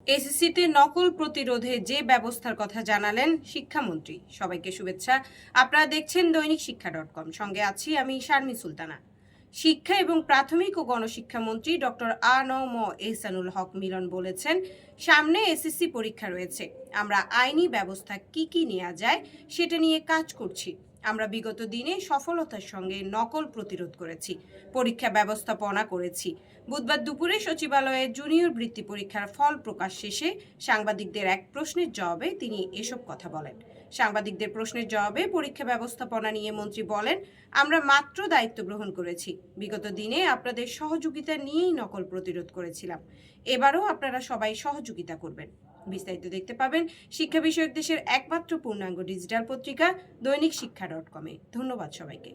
এসএসসিতে নকল প্রতিরোধে যে ব্যবস্থার কথা জানালেন শিক্ষামন্ত্রী। সবাইকে শুভেচ্ছা। আপনারা দেখছেন দৈনিক শিক্ষা.com, সঙ্গে আছি আমি শারমিন সুলতানা। শিক্ষা এবং প্রাথমিক ও গণশিক্ষামন্ত্রী ডক্টর আ.ন.ম এহসানুল হক মিলন বলেছেন, সামনে এসএসসি পরীক্ষা রয়েছে। আমরা আইনি ব্যবস্থা কি নেওয়া যায় সেটা নিয়ে কাজ করছি। আমরা বিগত দিনে সফলতার সঙ্গে নকল প্রতিরোধ করেছি, পরীক্ষা ব্যবস্থাপনা করেছি। বুধবার দুপুরে সচিবালয়ে জুনিয়র বৃত্তি পরীক্ষার ফল প্রকাশ শেষে সাংবাদিকদের এক প্রশ্নের জবাবে তিনি এসব কথা বলেন। সাংবাদিকদের প্রশ্নের জবাবে পরীক্ষা ব্যবস্থাপনা নিয়ে মন্ত্রী বলেন, আমরা মাত্র দায়িত্ব গ্রহণ করেছি। বিগত দিনে আপনাদের সহযোগিতা নিয়েই নকল প্রতিরোধ করেছিলাম। এবারও আপনারা সবাই সহযোগিতা করবেন। বিস্তারিত দেখতে পাবেন শিক্ষা বিষয়ক দেশের একমাত্র পূর্ণাঙ্গ ডিজিটাল পত্রিকা দৈনিক শিক্ষা.com-এ। ধন্যবাদ সবাইকে।